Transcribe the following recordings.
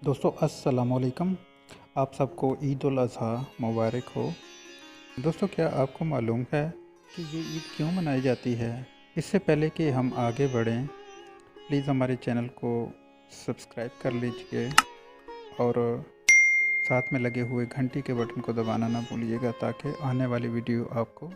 दोस्तों अस्सलाम वालेकुम। आप सबको ईद उल अज़हा मुबारक हो। दोस्तों, क्या आपको मालूम है कि ये ईद क्यों मनाई जाती है? इससे पहले कि हम आगे बढ़ें, प्लीज़ हमारे चैनल को सब्सक्राइब कर लीजिए और साथ में लगे हुए घंटी के बटन को दबाना ना भूलिएगा, ताकि आने वाली वीडियो आपको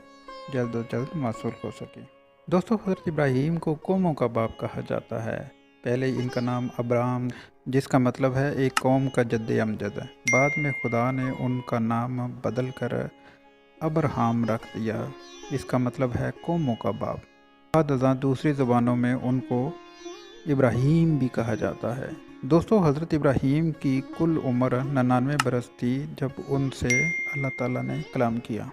जल्द अज जल्द मौसूल हो सके। दोस्तों, हज़रत इब्राहीम को कौमों का बाप कहा जाता है। पहले इनका नाम अब्राम, जिसका मतलब है एक कौम का जद्द अमजद। बाद में खुदा ने उनका नाम बदल कर अब्राहम रख दिया। इसका मतलब है कौमों का बाप। बाद अज़ां दूसरी ज़ुबानों में उनको इब्राहीम भी कहा जाता है। दोस्तों, हज़रत इब्राहीम की कुल उम्र 99 बरस थी जब उनसे अल्लाह ताला ने कलाम किया।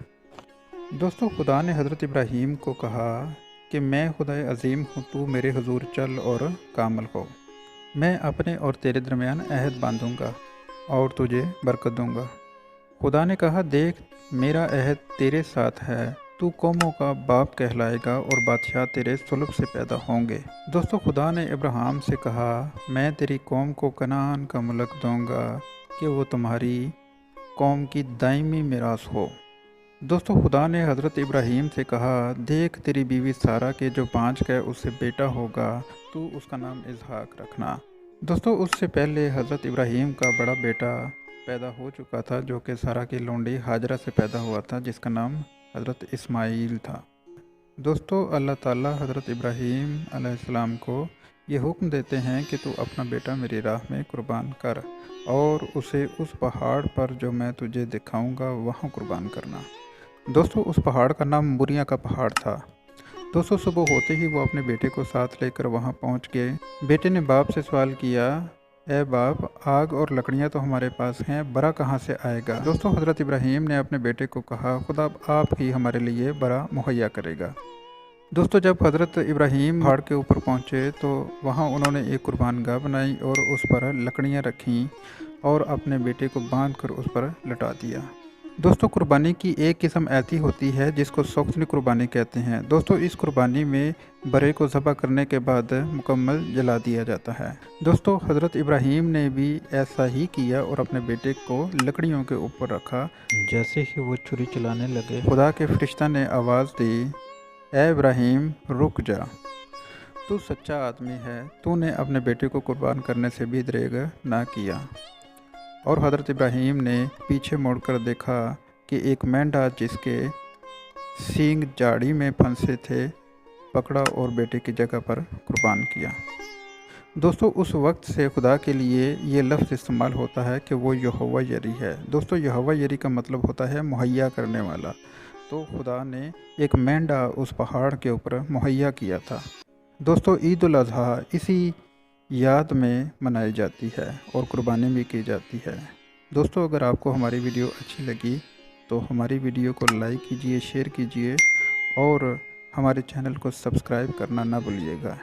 दोस्तों, खुदा ने हज़रत इब्राहीम को कहा कि मैं खुदाए अज़ीम हूँ, तू मेरे हुजूर चल और कामल हो। मैं अपने और तेरे दरमियान अहद बांधूंगा और तुझे बरकत दूंगा। खुदा ने कहा, देख मेरा अहद तेरे साथ है, तू कौमों का बाप कहलाएगा और बादशाह तेरे सुलभ से पैदा होंगे। दोस्तों, खुदा ने अब्राहम से कहा, मैं तेरी कौम को कनान का मुल्क दूंगा कि वो तुम्हारी कौम की दायमी मिरास हो। दोस्तों, खुदा ने हज़रत इब्राहीम से कहा, देख तेरी बीवी सारा के जो 5 का उससे बेटा होगा, तू उसका नाम इसहाक रखना। दोस्तों, उससे पहले हज़रत इब्राहीम का बड़ा बेटा पैदा हो चुका था, जो कि सारा की लोंडी हाजरा से पैदा हुआ था, जिसका नाम हज़रत इस्माईल था। दोस्तों, अल्लाह ताला हज़रत इब्राहीम अलैहिस्सलाम को ये हुक्म देते हैं कि तू अपना बेटा मेरी राह में कुर्बान कर और उसे उस पहाड़ पर जो मैं तुझे दिखाऊंगा वहाँ कुर्बान करना। दोस्तों, उस पहाड़ का नाम मुरिया का पहाड़ था। दोस्तों, सुबह होते ही वो अपने बेटे को साथ लेकर वहाँ पहुँच गए। बेटे ने बाप से सवाल किया, ए बाप, आग और लकड़ियाँ तो हमारे पास हैं, बरा कहाँ से आएगा? दोस्तों, हज़रत इब्राहीम ने अपने बेटे को कहा, खुदा आप ही हमारे लिए बरा मुहैया करेगा। दोस्तों, जब हज़रत इब्राहीम पहाड़ के ऊपर पहुँचे तो वहाँ उन्होंने एक कुर्बान गाह बनाई और उस पर लकड़ियाँ रखीं और अपने बेटे को बांध कर उस पर लटा दिया। दोस्तों, कुर्बानी की एक किस्म ऐसी होती है जिसको सौख्तनी कुर्बानी कहते हैं। दोस्तों, इस कुर्बानी में बरे को ज़बह करने के बाद मुकम्मल जला दिया जाता है। दोस्तों, हज़रत इब्राहीम ने भी ऐसा ही किया और अपने बेटे को लकड़ियों के ऊपर रखा। जैसे ही वो छुरी चलाने लगे, खुदा के फरिश्ता ने आवाज़ दी, ए इब्राहीम रुक जा, तू सच्चा आदमी है, तूने अपने बेटे को कुर्बान करने से भी दरेग ना किया। और हज़रत इब्राहीम ने पीछे मुड़कर देखा कि एक मेंढा जिसके सींग झाड़ी में फंसे थे पकड़ा और बेटे की जगह पर कुर्बान किया। दोस्तों, उस वक्त से खुदा के लिए ये लफ्ज़ इस्तेमाल होता है कि वो यहोवा यरी है। दोस्तों, यहोवा यरी का मतलब होता है मुहैया करने वाला। तो खुदा ने एक मेंढा उस पहाड़ के ऊपर मुहैया किया था। दोस्तों, ईद उल अज़हा इसी याद में मनाई जाती है और कुर्बानी भी की जाती है। दोस्तों, अगर आपको हमारी वीडियो अच्छी लगी तो हमारी वीडियो को लाइक कीजिए, शेयर कीजिए और हमारे चैनल को सब्सक्राइब करना ना भूलिएगा।